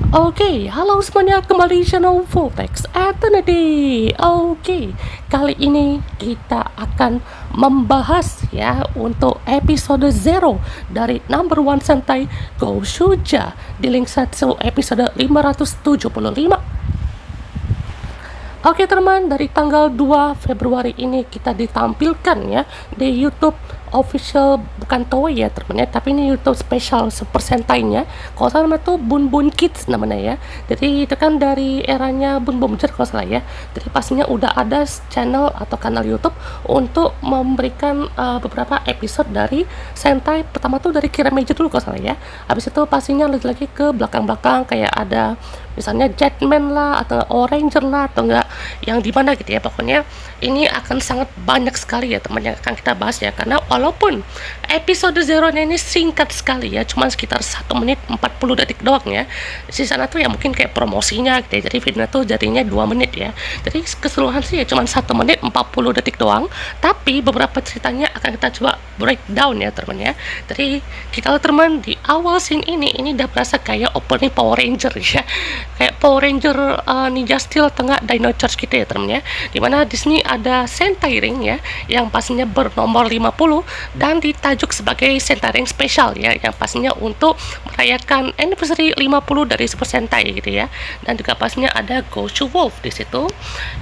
Oke, halo semuanya, kembali di channel Voltex Eternity. Oke, kali ini kita akan membahas ya untuk episode 0 dari number one Sentai Go Shuja di link Setsu episode 575. Oke teman, dari tanggal 2 Februari ini kita ditampilkan ya di YouTube official, bukan Toei ya teman ya, tapi ini YouTube special Super Sentai-nya. Kalau salah namanya tuh Bun Bun Kids namanya ya. Jadi itu kan dari eranya Bun Bun Jer kalau salah ya. Jadi pastinya udah ada channel atau kanal YouTube untuk memberikan beberapa episode dari Sentai. Pertama tuh dari Kirameja dulu kalau salah ya. Habis itu pastinya lagi ke belakang-belakang kayak ada misalnya Jetman lah atau Oranger lah atau enggak yang di mana gitu ya. Pokoknya ini akan sangat banyak sekali ya teman yang akan kita bahas ya, karena walaupun episode 0 ini singkat sekali ya, cuma sekitar 1 menit 40 detik doang ya. Di sana tuh ya mungkin kayak promosinya gitu ya, jadi video tuh jadinya 2 menit ya, jadi keseluruhan sih ya cuma 1 menit 40 detik doang, tapi beberapa ceritanya akan kita coba breakdown ya teman ya. Jadi kita lihat teman, di awal scene ini udah berasa kayak opening Power Ranger ya, kayak Power Ranger Ninja Steel tengah Dino Charge gitu ya teman ya, dimana di sini ada Sentai Ring ya yang pastinya bernomor 50 dan ditajuk sebagai Sentai Ring Special ya, yang pastinya untuk merayakan anniversary 50 dari Super Sentai gitu ya. Dan juga pastinya ada Goshu Wolf di situ.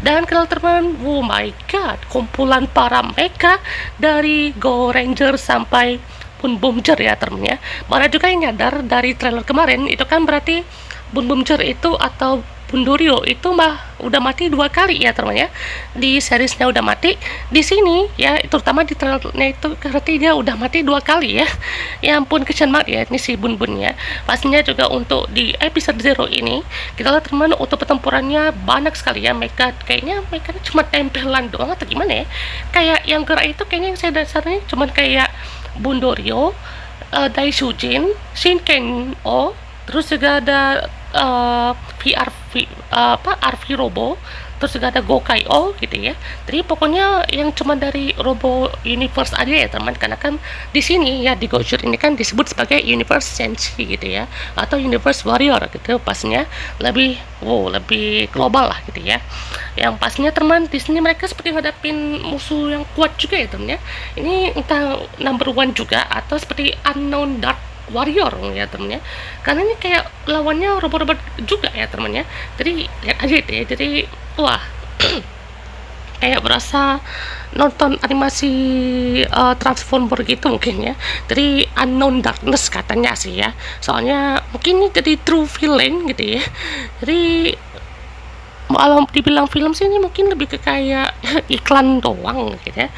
Dan kenal teman, oh my god, kumpulan para mecha dari Go Ranger sampai Bun Bumjer ya teman ya. Mana juga yang nyadar dari trailer kemarin itu kan berarti Bun Bumjer itu atau Bundorio itu mah udah mati 2 kali ya teman ya. Di seriesnya udah mati, di sini ya terutama di trailernya itu berarti dia udah mati 2 kali ya. Ya ampun, kesian banget ya ini si Bun Bun ya. Pastinya juga untuk di episode 0 ini kita lihat teman, untuk pertempurannya banyak sekali ya. Kayaknya mereka cuma tempelan doang atau gimana ya. Kayak yang gerak itu kayaknya yang saya dasarnya cuma kayak Bundorio, Daishujin, Shinken-O, terus juga ada RV Robo, terus juga ada Gokai-O gitu ya. Jadi pokoknya yang cuma dari Robo Universe aja ya teman, karena kan di sini ya di Gojur ini kan disebut sebagai Universe Senshi gitu ya, atau Universe Warrior gitu, pastinya lebih lebih global lah gitu ya. Yang pastinya teman, di sini mereka seperti ngadapin musuh yang kuat juga ya teman ya. Ini entah number one juga atau seperti Unknown Dark Warrior ya temennya, karena ini kayak lawannya robot-robot juga ya temennya. Jadi lihat aja deh, jadi wah kayak berasa nonton animasi Transformer gitu mungkin ya. Jadi Unknown Darkness katanya sih ya, soalnya mungkin ini jadi true villain gitu ya. Jadi kalau dibilang film sih ini mungkin lebih ke kayak iklan doang gitu ya.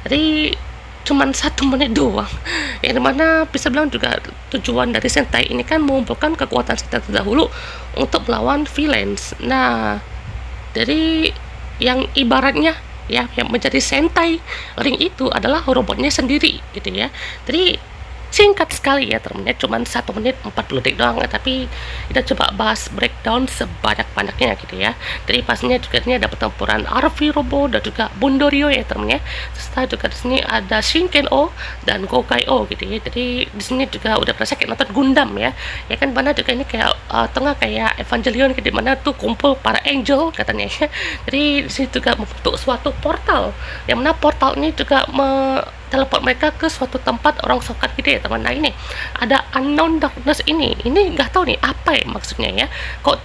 Jadi cuman 1 menit doang, yang dimana bisa bilang juga tujuan dari Sentai ini kan mengumpulkan kekuatan Sentai terdahulu untuk melawan villains. Nah, dari yang ibaratnya ya yang menjadi Sentai Ring itu adalah robotnya sendiri gitu ya. Jadi singkat sekali ya temennya, cuman 1 menit 40 detik doang, tapi kita coba bahas breakdown sebanyak-banyaknya gitu ya. Jadi pastinya juga ini ada pertempuran RV Robo dan juga Bundorio ya temennya. Serta juga di sini ada Shinken-O dan Gokai-O gitu ya. Jadi di sini juga udah berasa kayak nonton Gundam ya. Ya kan, mana juga ini kayak tengah kayak Evangelion gitu, dimana tuh kumpul para angel katanya ya. Jadi di sini juga membentuk suatu portal, yang mana portal ini juga teleport mereka ke suatu tempat orang sokat gitu ya teman. Nah ini ada Unknown Darkness ini nggak tahu nih apa ya maksudnya ya, kok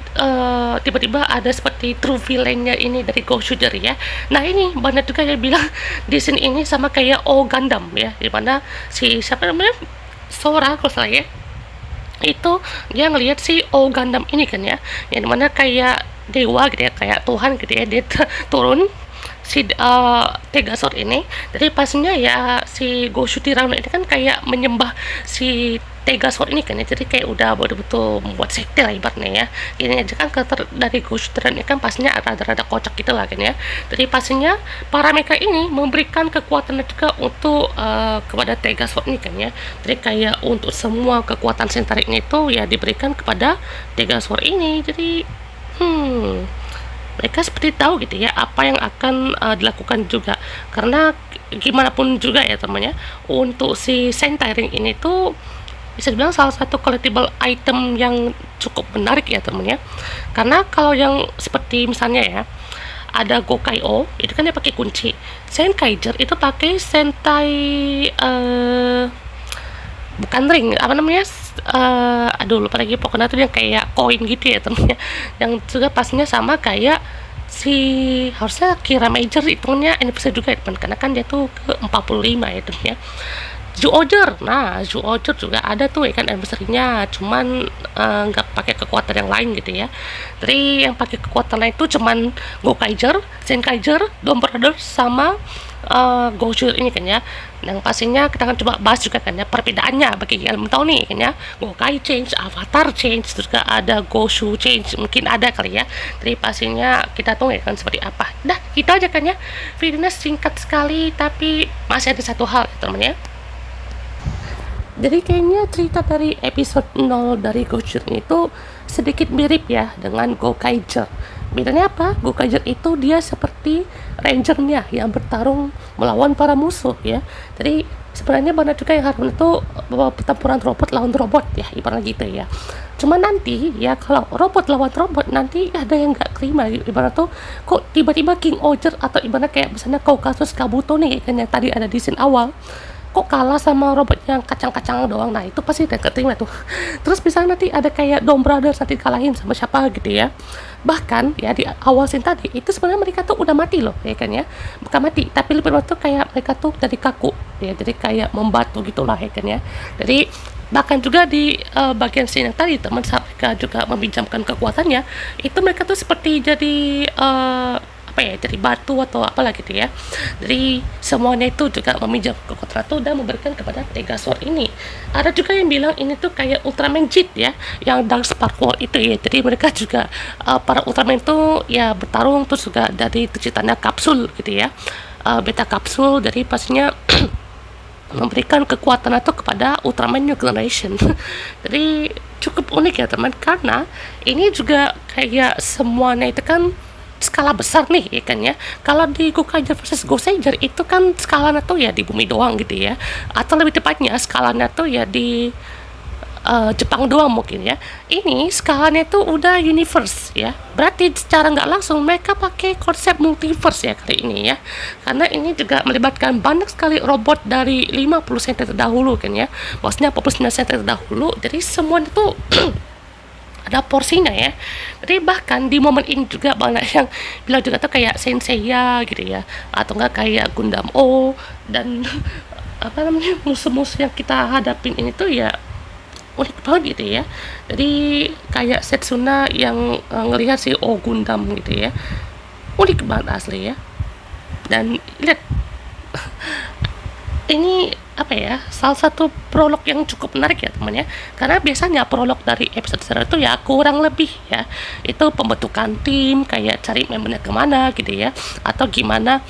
tiba-tiba ada seperti true villainnya ini dari Goshuder ya. Nah ini banyak juga yang bilang di sini ini sama kayak O Gundam ya, dimana si siapa namanya Sora kalau salah ya, itu dia ngelihat si O Gundam ini kan ya, yang dimana kayak dewa gitu ya, kayak Tuhan gitu ya, dia turun si Tegasor ini. Jadi pastinya ya si Goshu Tirano ini kan kayak menyembah si Tegasor ini kan ya, jadi kayak udah betul-betul membuat sekte lah ibaratnya ya. Ini aja kan karakter dari Goshu Tirano ini kan pastinya rada-rada kocak gitu lah kan ya. Jadi pastinya para mecha ini memberikan kekuatan juga untuk kepada Tegasor ini kan ya. Jadi kayak untuk semua kekuatan Sentai ini itu ya diberikan kepada Tegasor ini. Jadi mereka seperti tahu gitu ya apa yang akan dilakukan juga, karena gimana pun juga ya temannya, untuk si Sentai Ring ini tuh bisa dibilang salah satu collectible item yang cukup menarik ya temennya. Karena kalau yang seperti misalnya ya, ada Gokai'o itu kan dia pakai kunci, Senkaiger itu pakai Sentai bukan ring, apa namanya, aduh lupa lagi, pokoknya tuh yang kayak koin gitu ya temennya, yang juga pastinya sama kayak si, harusnya Kira Major hitungnya anniversary juga ya teman, karena kan dia tuh ke 45 ya temennya. Zyuohger, nah Zyuohger juga ada tuh ya kan anniversary-nya, cuman nggak pakai kekuatan yang lain gitu ya. Jadi yang pakai kekuatan lain itu cuman Gokaiger, Zenkaiger, Dawn Brothers sama Goshu ini kan ya. Yang pastinya kita akan coba bahas juga kan ya perbedaannya bagi yang belum tahu nih kan ya. Gokai change, Avatar change, terus juga ada Goshu change, mungkin ada kali ya. Jadi pastinya kita tunggu ya kan seperti apa. Dah, gitu aja kan ya. Videonya singkat sekali tapi masih ada satu hal ya teman ya. Jadi kayaknya cerita dari episode 0 dari Gojira itu sedikit mirip ya dengan Gokaiger. Bedanya apa? Gokaiger itu dia seperti rangernya yang bertarung melawan para musuh ya. Jadi sebenarnya banyak juga yang harus itu pertempuran robot lawan robot ya, ibaratnya gitu ya. Cuma nanti ya kalau robot lawan robot nanti ada yang nggak terima, ibarat tuh kok tiba-tiba King Oger atau ibarat kayak misalnya Kaukasus Kabuto nih kan yang tadi ada di scene awal, kok kalah sama robot yang kacang-kacang doang. Nah itu pasti udah keterima tuh. Terus misalnya nanti ada kayak Dawn Brothers nanti kalahin sama siapa gitu ya, bahkan ya di awal scene tadi itu sebenarnya mereka tuh udah mati loh ya kan ya, bukan mati tapi lebih waktu kayak mereka tuh jadi kaku ya, jadi kayak membatu gitulah ya kan ya. Jadi bahkan juga di bagian scene yang tadi teman saat mereka juga meminjamkan kekuatannya, itu mereka tuh seperti jadi apa ya, jadi batu atau apalah gitu ya. Jadi semuanya itu juga meminjam kekuatan itu dan memberikan kepada Tegazord ini. Ada juga yang bilang ini tuh kayak Ultraman Jit ya, yang Dark Sparkle itu ya. Jadi mereka juga para Ultraman itu ya bertarung, terus juga dari terciptanya kapsul gitu ya, beta kapsul. Jadi pastinya memberikan kekuatan itu kepada Ultraman New Generation. Jadi cukup unik ya teman, karena ini juga kayak semuanya itu kan skala besar nih ya kan ya. Kalau di Gokaiger versus Goseiger itu kan skalanya tuh ya di bumi doang gitu ya, atau lebih tepatnya skalanya tuh ya di Jepang doang mungkin ya. Ini skalanya tuh udah universe ya, berarti secara nggak langsung mereka pakai konsep multiverse ya kali ini ya, karena ini juga melibatkan banyak sekali robot dari 50 cm terdahulu kan ya, maksudnya 49 cm terdahulu. Jadi semuanya tuh ada porsinya ya. Jadi bahkan di momen ini juga banyak yang bilang juga tuh kayak Senseiya gitu ya, atau enggak kayak Gundam O, dan apa namanya, musuh-musuh yang kita hadapin ini tuh ya unik banget gitu ya. Jadi kayak Setsuna yang ngelihat si O Gundam gitu ya, unik banget asli ya. Dan lihat ini apa ya, salah satu prolog yang cukup menarik ya teman ya, karena biasanya prolog dari episode 0 itu ya kurang lebih ya itu pembentukan tim, kayak cari membernya kemana gitu ya, atau gimana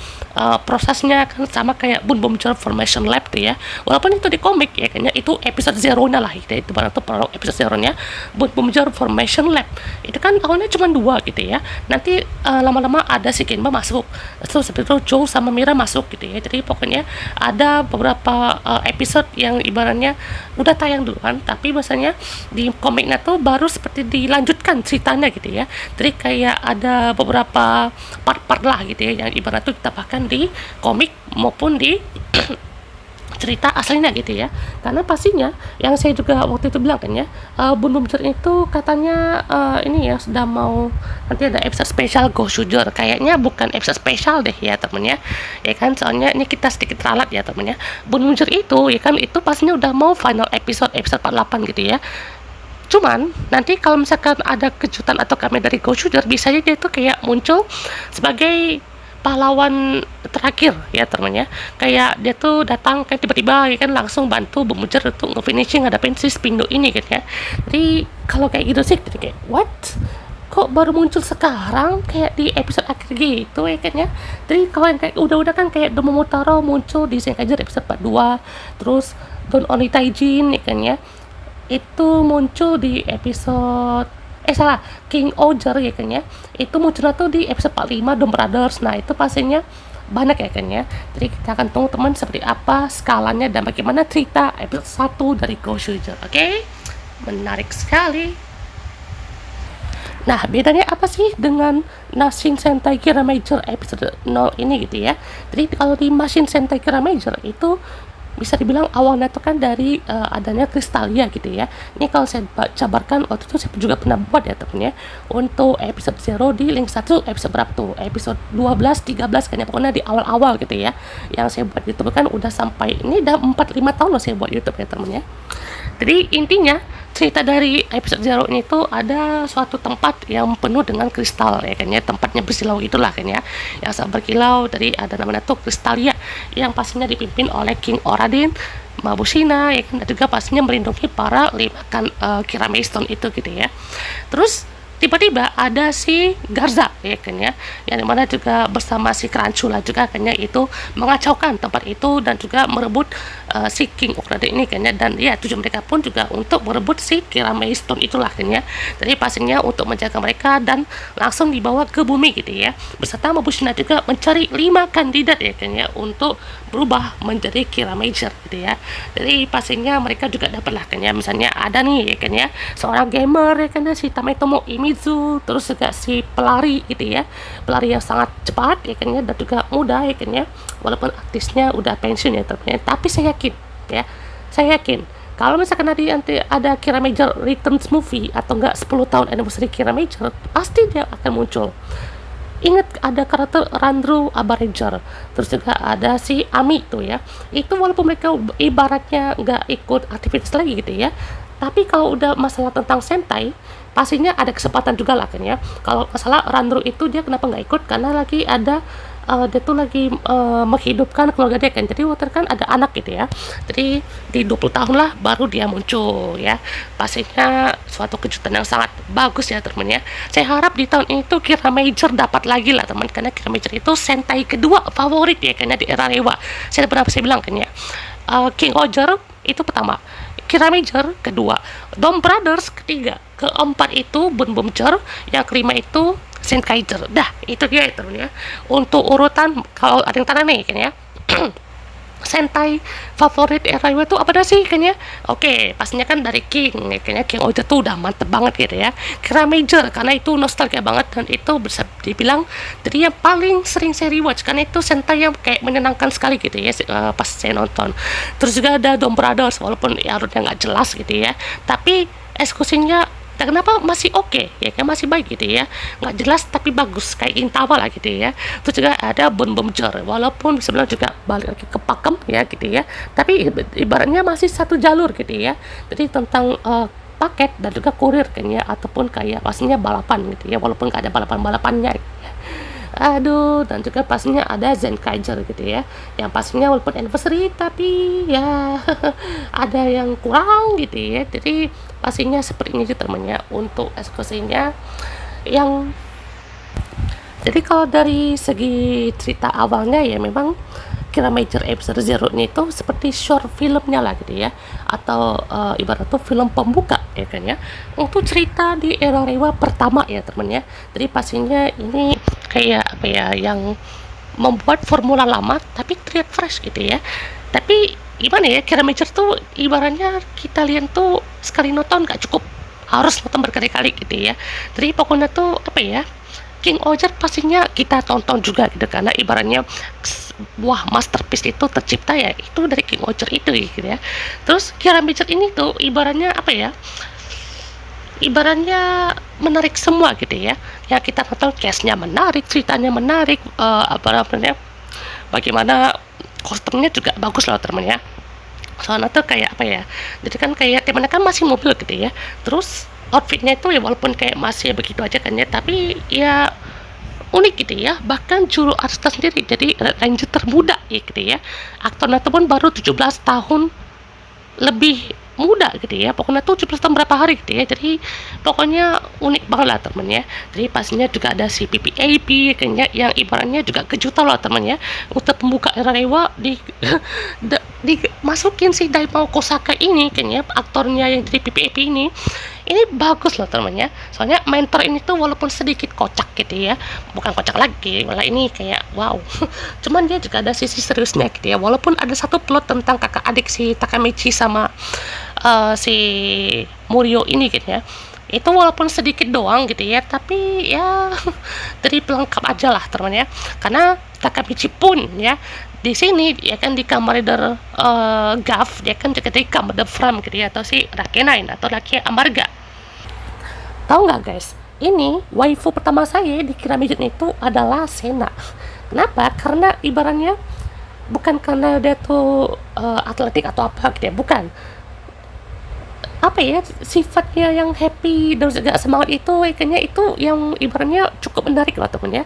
prosesnya kan sama kayak Boom Boom Jar Formation Lab tuh ya, walaupun itu di komik ya kayaknya itu episode 0-nya lah gitu ya, itu barang tuh prolog episode 0-nya Boom Boom Jar Formation Lab itu kan awalnya cuma 2 gitu ya, nanti lama-lama ada si Genma masuk, terus seperti itu Joe sama Mira masuk gitu ya. Jadi pokoknya ada beberapa episode yang ibaratnya udah tayang duluan, tapi biasanya di komiknya tuh baru seperti dilanjutkan ceritanya gitu ya. Jadi kayak ada beberapa part-part lah gitu ya, yang ibarat tuh ditambahkan di komik maupun di cerita aslinya gitu ya. Karena pastinya yang saya juga waktu itu bilang kan ya, Bun Bun itu katanya ini ya sudah mau nanti ada episode spesial Goshuger, kayaknya bukan episode spesial deh ya temen ya kan, soalnya ini kita sedikit ralat ya temen ya. Bun Bun itu ya kan itu pastinya udah mau final episode 48 gitu ya. Cuman nanti kalau misalkan ada kejutan atau kami dari Goshuger, bisa aja dia itu kayak muncul sebagai pahlawan terakhir ya temennya, kayak dia tuh datang kan tiba-tiba ya kan langsung bantu Bumujer untuk nge-finishing hadapin si Spindo ini kan ya. Jadi kalau kayak gitu sih jadi kayak what, kok baru muncul sekarang kayak di episode akhir gitu ya kan ya. Jadi kalau yang kayak udah kan kayak Domomotaro muncul di Zenkaiger episode 42, terus Don Oni Taijin ya kan ya, itu muncul di episode King Oger ya kan ya, itu munculnya tuh di episode 45 Dawn Brothers. Nah itu pastinya banyak ya kan ya. Jadi kita akan tunggu teman seperti apa skalanya dan bagaimana cerita episode 1 dari Go Shoujo. Oke? Menarik sekali. Nah, bedanya apa sih dengan Machine Sentai Kira Major episode 0 ini gitu ya. Jadi kalau di Machine Sentai Kira Major itu bisa dibilang awalnya itu kan dari adanya Kristalia gitu ya. Ini kalau saya jabarkan waktu itu saya juga pernah buat ya temen ya, untuk episode 0 di link 1 episode berapa tuh, episode 12, 13 kayaknya, pokoknya di awal-awal gitu ya, yang saya buat YouTube kan udah sampai, ini udah 4-5 tahun loh saya buat YouTube ya temen ya. Jadi intinya cerita dari episode 0 ini tuh ada suatu tempat yang penuh dengan kristal ya kan ya, tempatnya bersilau itulah kan ya, yang sangat berkilau. Dari ada namanya tuh Kristalia yang pastinya dipimpin oleh King Oradin Mabushina ya kan, dan juga pastinya melindungi para limakan Kira Maystone itu gitu ya. Terus tiba-tiba ada si Garza ya kan ya, yang dimana juga bersama si Crunchula juga kan ya, itu mengacaukan tempat itu dan juga merebut si King Okrade ini kan ya, dan ya tujuan mereka pun juga untuk merebut si Kira Maystone itulah kan ya. Jadi pastinya untuk menjaga mereka dan langsung dibawa ke bumi gitu ya, beserta Mabushina juga mencari 5 kandidat ya kan ya untuk berubah menjadi Kira Major gitu ya. Jadi pastinya mereka juga dapatlah kan ya, misalnya ada nih ya kan ya seorang gamer ya kan ya, si Tametomo Imizu, terus juga si pelari gitu ya, pelari yang sangat cepat ya kan ya, dan juga muda ya kan ya, walaupun artisnya udah pensiun ya teman-teman, tapi saya yakin kalau misalkan nanti ada Kira Major Returns movie atau enggak 10 tahun anniversary Kira Major, pasti dia akan muncul. Ingat ada karakter Randru Abaranger, terus juga ada si Ami tuh ya, itu walaupun mereka ibaratnya nggak ikut aktivitas lagi gitu ya, tapi kalau udah masalah tentang Sentai pastinya ada kesempatan juga lah kan ya. Kalau masalah Randru itu dia kenapa nggak ikut, karena lagi ada dia tuh lagi menghidupkan keluarga dia kan, jadi waktu kan ada anak gitu ya, jadi di 20 tahun lah baru dia muncul ya. Pastinya suatu kejutan yang sangat bagus ya teman ya. Saya harap di tahun ini tuh Kira Major dapat lagi lah teman, karena Kira Major itu Sentai kedua favorit ya kan ya di era Rewa. Saya pernah bilang kan ya, King Roger itu pertama, Kira Major kedua, Dom Brothers ketiga, keempat itu Bun Bumcher, yang kelima itu Senkaiser. Dah, itu dia itu ya. Untuk urutan kalau ada yang tanya nih kan ya. Sentai favorit era itu apa dah sih kan ya? Oke, pastinya kan dari King ya kan ya. King Oja tuh udah mantep banget gitu ya. Kira Major karena itu nostalgia banget, dan itu bisa dibilang jadi yang paling sering saya rewatch karena itu Sentai yang kayak menyenangkan sekali gitu ya pas saya nonton. Terus juga ada Dom Brothers, walaupun ya alurnya nggak jelas gitu ya, tapi eksekusinya kenapa masih oke ya kan, masih baik gitu ya, nggak jelas tapi bagus kayak Intawa lah gitu ya. Terus juga ada Bun Bumjer, walaupun sebenarnya juga balik lagi ke pakem ya gitu ya, tapi ibaratnya masih satu jalur gitu ya. Jadi tentang paket dan juga kurir kan ya, ataupun kayak pastinya balapan gitu ya, walaupun nggak ada balapannya gitu ya. Aduh, dan juga pastinya ada Zenkaiser gitu ya, yang pastinya walaupun anniversary tapi ya ada yang kurang gitu ya. Jadi pastinya seperti ini gitu temennya untuk eksekusinya yang, jadi kalau dari segi cerita awalnya ya memang Kira Major episode 0 ini tuh seperti short filmnya lah gitu ya, atau ibarat tuh film pembuka ya kan ya, untuk cerita di era Rewa pertama ya temen ya. Jadi pastinya ini kayak apa ya, yang membuat formula lama tapi terlihat fresh gitu ya. Tapi gimana ya, Kira Major tuh ibaratnya kita lihat tuh sekali nonton gak cukup, harus nonton berkali-kali gitu ya. Jadi pokoknya tuh apa ya, King Oger pastinya kita tonton juga gitu, karena ibaratnya buah masterpiece itu tercipta ya itu dari King Oger itu gitu ya. Terus Kira Major ini tuh ibaratnya apa ya, ibaratnya menarik semua gitu ya. Ya kita nonton case-nya menarik, ceritanya menarik, apa namanya, bagaimana kostumnya juga bagus loh temen ya. Soalnya tuh kayak apa ya, jadi kan kayak temennya kan masih mobil gitu ya, terus outfitnya itu ya walaupun kayak masih begitu aja kan ya, tapi ya unik gitu ya. Bahkan juru Arsta sendiri jadi ranger termuda ya gitu ya, aktornya itu pun baru 17 tahun lebih muda gitu ya, pokoknya tuh 17 tahun berapa hari gitu ya. Jadi pokoknya unik banget lah temen ya. Jadi pastinya juga ada si PPAP kayaknya, yang ibaratnya juga kejutan lah temen ya, untuk pembuka era Rewa dimasukin si Daimao Kosaka ini kayaknya, aktornya yang jadi PPAP ini ini bagus loh temennya. Soalnya mentor ini tuh walaupun sedikit kocak gitu ya, bukan kocak lagi, malah ini kayak wow. Cuman dia juga ada sisi seriusnya gitu ya. Walaupun ada satu plot tentang kakak adik si Takamichi sama si Murio ini gitu ya. Itu walaupun sedikit doang gitu ya, tapi ya dari pelengkap aja lah teman-teman ya. Karena Takamichi pun ya di sini dia kan di kamar leader Gav, dia kan juga di kamar the Fram gitu ya, atau si Rakenain atau Raki Amarga. Tahu nggak guys? Ini waifu pertama saya di Kiramijen itu adalah Sena. Kenapa? Karena ibaratnya bukan karena dia tuh atletik atau apa gitu ya, bukan. Apa ya, sifatnya yang happy dan juga semangat itu kayaknya itu yang ibaratnya cukup menarik lah temen ya.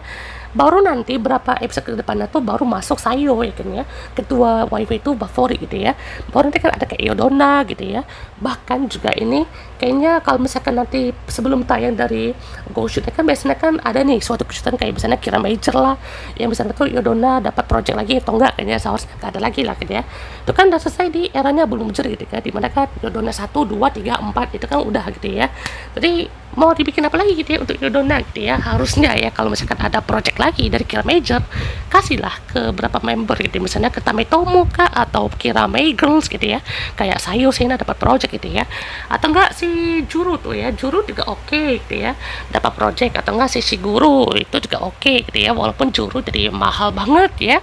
Baru nanti berapa episode ke depannya tuh baru masuk Sayo ya kan ya, kedua wifi itu favorit gitu ya. Baru nanti kan ada kayak Yodona gitu ya. Bahkan juga ini kayaknya kalau misalkan nanti sebelum tayang dari Go Shoot kan biasanya kan ada nih suatu kejutan kayak misalnya Kira Major lah, yang misalnya tuh Yodona dapat project lagi atau enggak, kayaknya seharusnya nggak ada lagi lah gitu ya. Itu kan udah selesai di eranya belum Major gitu kan, dimana kan Yodona 1, 2, 3, 4 itu kan udah gitu ya. Jadi mau dibikin apa lagi gitu ya untuk Yodona gitu ya. Harusnya ya kalau misalkan ada project lagi dari Kira Major, kasihlah ke berapa member gitu, misalnya ke Tametomo kah atau Kira May Girls gitu ya, kayak Sayo Sena dapat project gitu ya, atau enggak si Juru tuh ya, Juru juga oke gitu ya dapat project, atau enggak si Shiguru itu juga oke gitu ya, walaupun Juru jadi mahal banget ya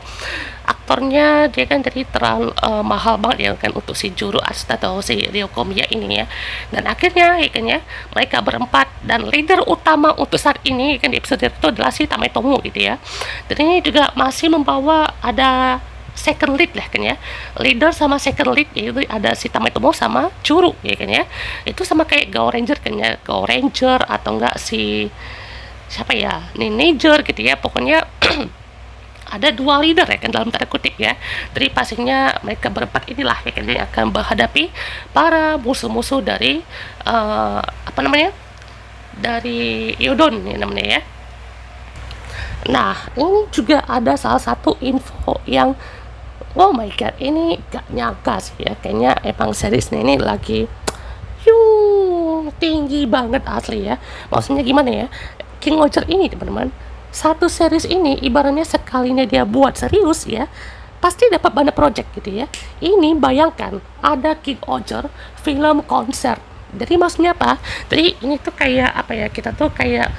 aktornya, dia kan jadi terlalu mahal banget ya kan untuk si Juru Asta atau si Ryoko Miya ini ya. Dan akhirnya ya kan ya, mereka berempat dan leader utama untuk saat ini kan di episode itu adalah si Tametomo gitu ya. Dan ini juga masih membawa ada second lead lah kan ya, leader sama second lead, yaitu ada si Tametomo sama Juru ya kan ya. Itu sama kayak Go Ranger kan ya, Go Ranger atau enggak si siapa ya, Ninja gitu ya, pokoknya ada dua leader ya kan dalam tanda kutip ya. Jadi pastinya mereka berempat inilah ya kan yang akan menghadapi para musuh-musuh dari apa namanya, dari Yodon ya namanya ya. Nah ini juga ada salah satu info yang oh my god, ini gak nyangka sih ya, kayaknya emang seriesnya ini lagi tinggi banget asli ya. Maksudnya gimana ya, King Roger ini teman-teman, satu series ini ibaratnya sekalinya dia buat serius ya, pasti dapat banyak project gitu ya. Ini bayangkan ada King Roger film konser. Jadi maksudnya apa? Jadi ini tuh kayak apa ya, kita tuh kayak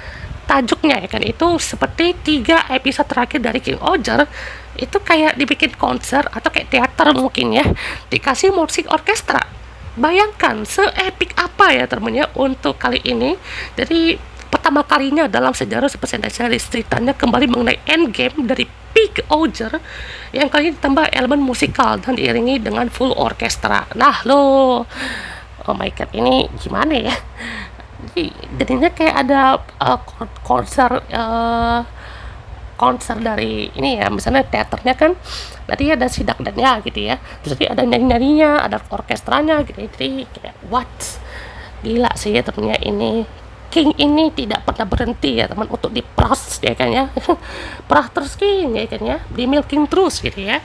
tajuknya ya kan, itu seperti 3 episode terakhir dari King Roger itu kayak dibikin konser atau kayak teater mungkin ya, dikasih musik orkestra. Bayangkan se-epic apa ya temennya untuk kali ini. Jadi pertama kalinya dalam sejarah Super Sentai Series ceritanya kembali mengenai endgame dari Peak Oger yang kali ini ditambah elemen musikal dan diiringi dengan full orkestra. Nah lo, oh my god, ini gimana ya? Jadi jadinya kayak ada konser konser dari ini ya, misalnya teaternya kan nanti ada sidak dan ya gitu ya, terus jadi ada nyanyi-nyanyinya, ada orkestranya gitu ya. Jadi kayak what, gila sih ya ternyata ini King ini tidak pernah berhenti ya teman untuk dipras ya kan ya. Perah terus King ya kan ya, di milking terus gitu ya.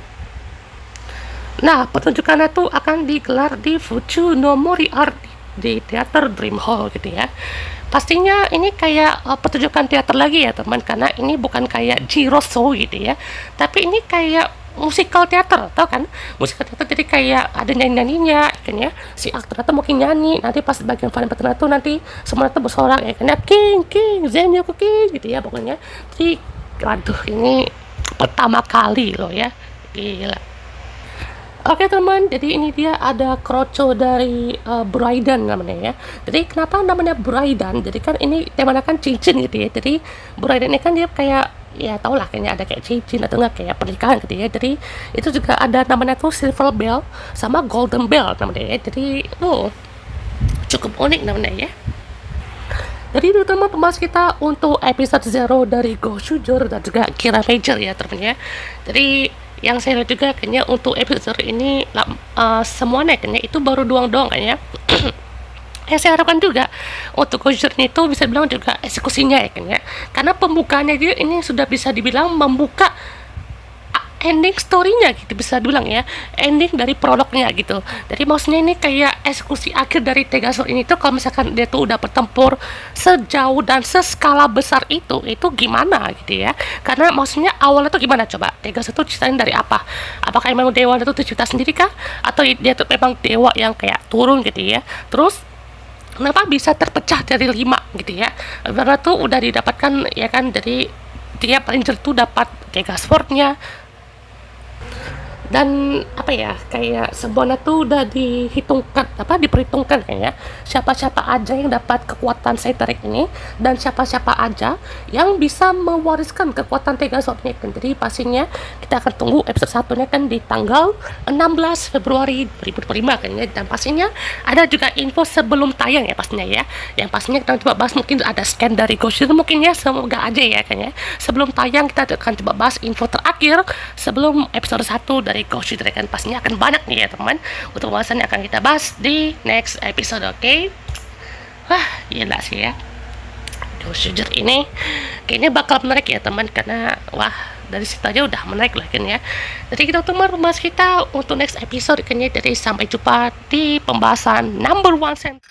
Nah pertunjukannya tuh akan digelar di Fuchu no Mori Art di teater Dream Hall gitu ya. Pastinya ini kayak pertunjukan teater lagi ya teman, karena ini bukan kayak Jiroso gitu ya, tapi ini kayak musikal teater, tau kan? Musikal teater jadi kayak ada nyanyi-nyanyinya kan ya, si aktor itu mungkin nyanyi, nanti pas bagian paling pertama tuh nanti semua itu bersorak ya kan ya, King King Zenyaku King gitu ya pokoknya. Jadi aduh ini pertama kali loh ya, gila. Oke teman, jadi ini dia ada kroco dari Braidan namanya ya. Jadi kenapa namanya Braidan? Jadi kan ini temanya kan cincin gitu ya. Jadi Braidan ini kan dia kayak ya tau lah kayaknya ada kayak cincin atau enggak kayak pernikahan gitu ya. Jadi itu juga ada namanya tuh Silver Bell sama Golden Bell namanya ya. Jadi cukup unik namanya ya. Jadi itu teman pembahas kita untuk episode 0 dari Go Shujur dan juga Kira Major ya teman ya. Jadi yang saya lihat juga kayaknya untuk episode ini semuanya kayaknya itu baru doang kayaknya. Yang saya harapkan juga untuk Go Shujur itu bisa bilang juga eksekusinya ya kayaknya. Karena pembukaannya dia ini sudah bisa dibilang membuka ending story-nya gitu, bisa bilang ya, ending dari prolognya gitu. Jadi maksudnya ini kayak eksekusi akhir dari Tegazord ini tuh, kalau misalkan dia tuh udah bertempur sejauh dan seskala besar itu gimana gitu ya. Karena maksudnya awalnya tuh gimana coba, Tegazord tuh ceritain dari apa? Apakah memang dewa itu tuh cerita sendiri kah, atau dia tuh memang dewa yang kayak turun gitu ya, terus kenapa bisa terpecah dari 5 gitu ya, karena tuh udah didapatkan ya kan, dari tiap ranger tuh dapat Tegas Sword-nya, dan apa ya, kayak semuanya tuh udah dihitungkan, apa diperhitungkan kayaknya, siapa-siapa aja yang dapat kekuatan Seiteric ini, dan siapa-siapa aja yang bisa mewariskan kekuatan Tegazord-nya kan. Jadi pastinya kita akan tunggu episode 1-nya kan di tanggal 16 Februari 2025 kan ya. Dan pastinya ada juga info sebelum tayang ya pastinya ya, yang pastinya kita coba bahas, mungkin ada scan dari Ghost mungkin ya, semoga aja ya kan ya. Sebelum tayang kita akan coba bahas info terakhir sebelum episode 1 dari Ghost Shooter kan. Pastinya akan banyak nih ya teman, untuk pembahasan yang akan kita bahas di next episode, oke? Wah, gila sih ya, Ghost Shooter ini kayaknya bakal menarik ya teman, karena wah, dari situ aja udah menarik lah kan ya. Jadi kita tunggu rumas kita untuk next episode kan ya. Jadi sampai jumpa di pembahasan number 1